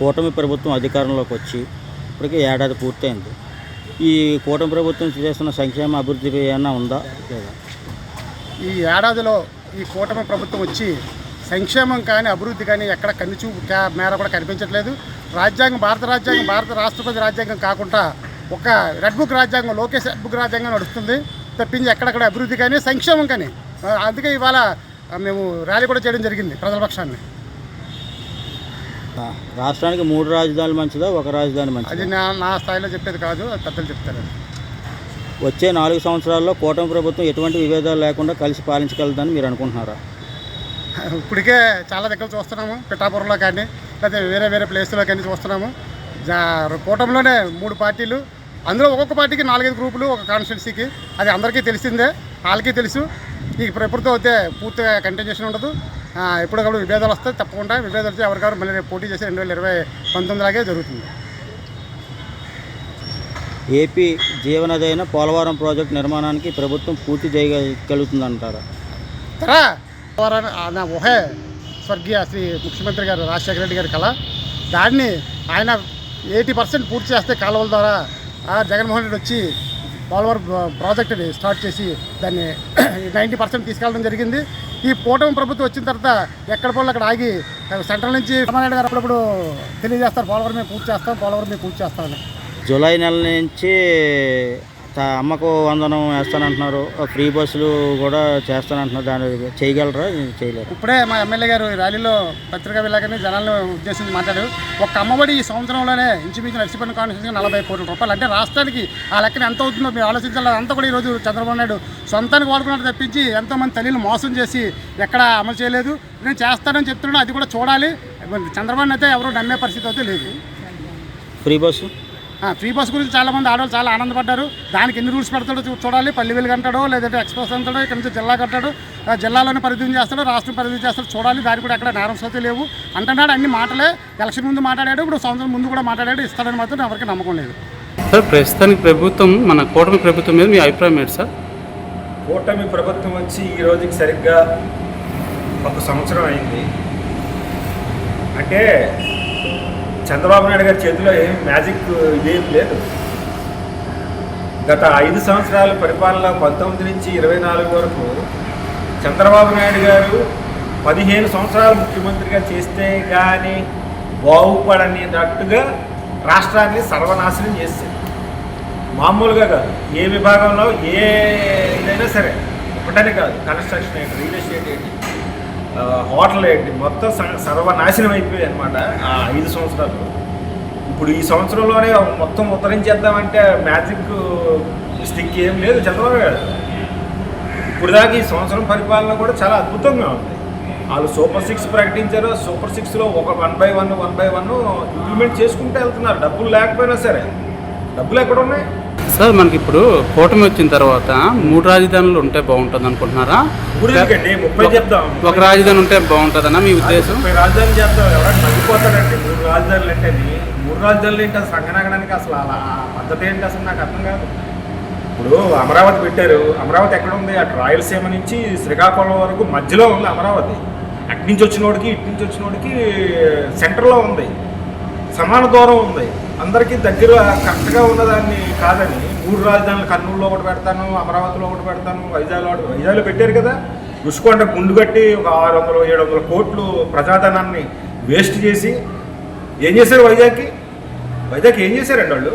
కూటమి ప్రభుత్వం అధికారంలోకి వచ్చి ఇప్పటికీ ఏడాది పూర్తయింది. ఈ కూటమి ప్రభుత్వం చేస్తున్న సంక్షేమ అభివృద్ధి ఏమైనా ఉందా లేదా? ఈ ఏడాదిలో ఈ కూటమి ప్రభుత్వం వచ్చి సంక్షేమం కానీ అభివృద్ధి కానీ ఎక్కడ కన్నుచూపు మేర కూడా కనిపించట్లేదు. రాజ్యాంగం భారత రాష్ట్రపతి రాజ్యాంగం కాకుండా ఒక రెడ్ బుక్ రాజ్యాంగం, లోకేష్ రెడ్ బుక్ రాజ్యాంగం నడుస్తుంది తప్పించి ఎక్కడెక్కడ అభివృద్ధి కానీ సంక్షేమం కానీ. అందుకే ఇవాళ మేము ర్యాలీ కూడా చేయడం జరిగింది ప్రజల పక్షాన్ని. రాష్ట్రానికి 3 రాజధానులు మంచిదా, ఒక రాజధాని మంచిదా? అది నా స్థాయిలో చెప్పేది కాదు, అది పెద్దలు చెప్తారు. వచ్చే 4 సంవత్సరాల్లో కూటమి ప్రభుత్వం ఎటువంటి విభేదాలు లేకుండా కలిసి పాలించగలదని మీరు అనుకుంటున్నారా? ఇప్పటికే చాలా దగ్గర చూస్తున్నాము, పిఠాపురంలో కానీ లేకపోతే వేరే ప్లేస్లో కానీ చూస్తున్నాము. కూటమిలోనే 3 పార్టీలు, అందులో ఒక్కొక్క పార్టీకి 4-5 గ్రూపులు ఒక కాన్స్టిట్యున్సీకి. అది అందరికీ తెలిసిందే, వాళ్ళకి తెలుసు. ఈ ప్రభుత్వం అయితే పూర్తిగా కంటిన్యూషన్ ఉండదు. ఎప్పటికప్పుడు విభేదాలు వస్తాయి, తప్పకుండా విభేదాలు వచ్చి ఎవరికారు మళ్ళీ పోటీ చేసి 2019 లాగే జరుగుతుంది. ఏపీ జీవనది అయిన పోలవరం ప్రాజెక్టు నిర్మాణానికి ప్రభుత్వం పూర్తి చేయగలుగుతుందంటారా? పోలవరం ఊహే స్వర్గీయ శ్రీ ముఖ్యమంత్రి గారు రాజశేఖర రెడ్డి గారి కళ. దాన్ని ఆయన 80% పూర్తి చేస్తే కాలువల ద్వారా జగన్మోహన్ రెడ్డి వచ్చి పోలవరం ప్రాజెక్టుని స్టార్ట్ చేసి దాన్ని 90% తీసుకెళ్ళడం జరిగింది. ఈ కూటమి ప్రభుత్వం వచ్చిన తర్వాత ఎక్కడ పోలు అక్కడ ఆగి సెంట్రల్ నుంచి రామారెడ్డి గారు అప్పుడప్పుడు తెలియజేస్తారు, పోలవరం మేము పూర్తి చేస్తామని. జూలై నెల నుంచి అమ్మకు వందనం వేస్తానంటున్నారు, ఫ్రీ బస్సులు కూడా చేస్తానంటున్నారు. దాన్ని చేయగలరా, చేయలేరు? ఇప్పుడే మా ఎమ్మెల్యే గారు ఈ ర్యాలీలో పత్రికా విలేకరిని జనాలను ఉద్దేశించి మాట్లాడారు. ఒక అమ్మఒడి ఈ సంవత్సరంలోనే ఇంచుమించు నర్సీపట్నం కాన్స్టిట్యూన్సీకి 40 కోట్ల రూపాయలు. అంటే రాష్ట్రానికి ఆ లెక్కన ఎంత అవుతుందో మీరు ఆలోచించాలి. అంతా కూడా ఈరోజు చంద్రబాబు నాయుడు సొంతానికి వాడుకున్నట్టు తప్పించి ఎంతోమంది తల్లిని మోసం చేసి ఎక్కడ అమలు చేయలేదు. నేను చేస్తానని చెప్తున్నాను, అది కూడా చూడాలి. చంద్రబాబు అయితే ఎవరు నమ్మే పరిస్థితి అయితే లేదు. ఫ్రీ బస్ గురించి చాలామంది ఆడవాళ్ళు చాలా ఆనందపడ్డారు. దానికి ఎన్ని రూల్స్ పెడతాడో చూడాలి. పల్లి వెలుగు అంటాడో లేదంటే ఎక్స్ప్రెస్ అంటాడో, ఇక్కడ నుంచి జిల్లా కట్టాడు, జిల్లాలోనే పరిధి చేస్తాడో రాష్ట్రం పరిధి చేస్తాడో చూడాలి. దానికి కూడా ఎక్కడ నేరం సోతే లేవు అంటున్నాడు. అన్ని మాటలే. ఎలక్షన్ ముందు మాట్లాడాడు, ఇప్పుడు సంవత్సరం ముందు కూడా మాట్లాడాడు. ఇస్తాడని మాత్రం ఎవరికి నమ్మకం లేదు. సార్, ప్రస్తుతానికి ప్రభుత్వం, మన కూటమి ప్రభుత్వం మీద మీ అభిప్రాయం ఏంటి సార్? కూటమి ప్రభుత్వం వచ్చి ఈ రోజుకి సరిగ్గా 1 సంవత్సరం అయింది. అంటే చంద్రబాబు నాయుడు గారి చేతిలో ఏం మ్యాజిక్ ఇదేం లేదు. గత 5 సంవత్సరాల పరిపాలన 19 నుంచి 24 వరకు చంద్రబాబు నాయుడు గారు 15 సంవత్సరాలు ముఖ్యమంత్రిగా చేస్తే కానీ బాగుపడనేటట్టుగా రాష్ట్రాన్ని సర్వనాశనం చేశారు. మామూలుగా కాదు, ఏ విభాగంలో ఏ ఇదైనా సరే, ఒకటనే కాదు, కన్స్ట్రక్షన్ ఏంటి, రియల్ ఎస్టేట్ ఏంటి, హోటల్ ఏంటి, మొత్తం సర్వనాశనం అయిపోయాయి అన్నమాట ఆ 5 సంవత్సరాలు. ఇప్పుడు ఈ సంవత్సరంలోనే మొత్తం ఉత్తరించేద్దామంటే మ్యాజిక్ స్టిక్ ఏం లేదు చంద్రబాబు గారు. ఇప్పుడు దాకా ఈ సంవత్సరం పరిపాలన కూడా చాలా అద్భుతంగా ఉంది. వాళ్ళు సూపర్ 6 ప్రకటించారు. సూపర్ 6లో ఒక 1 by 1 ఇంప్లిమెంట్ చేసుకుంటూ వెళ్తున్నారు. డబ్బులు లేకపోయినా సరే. డబ్బులు ఎక్కడ ఉన్నాయి సార్? మనకి ఇప్పుడు కూటమి వచ్చిన తర్వాత 3 రాజధానులు ఉంటే బాగుంటుంది అనుకుంటున్నారా? 30 చెప్తాం. ఒక రాజధాని ఉంటే బాగుంటుందన్నా మీ ఉద్దేశం? 30 రాజధానులు చెప్తాం. ఎవరైనా మగ్గిపోతాడంటే 3 రాజధానులు అంటే 3 రాజధానులు ఏంటి? అసలు సంగనగడానికి అసలు అలా పద్ధతి ఏంటి అసలు నాకు అర్థం కాదు. ఇప్పుడు అమరావతి పెట్టారు. అమరావతి ఎక్కడ ఉంది? అటు రాయలసీమ నుంచి శ్రీకాకుళం వరకు మధ్యలో ఉంది అమరావతి. అటు నుంచి వచ్చినోడికి ఇటు నుంచి వచ్చినోడికి సెంటర్లో ఉంది, సమాన దూరం ఉంది. అందరికీ దగ్గర కరెక్ట్గా ఉన్నదాన్ని కాదని 3 రాజధానులు, కర్నూలులో ఒకటి పెడతాను, అమరావతిలో ఒకటి పెడతాను, వైజాగ్లో పెట్టారు కదా. రుషికొండ గుండు కట్టి ఒక 600-700 కోట్లు ప్రజాధనాన్ని వేస్ట్ చేసి ఏం చేశారు? వైజాగ్కి ఏం చేశారండి వాళ్ళు?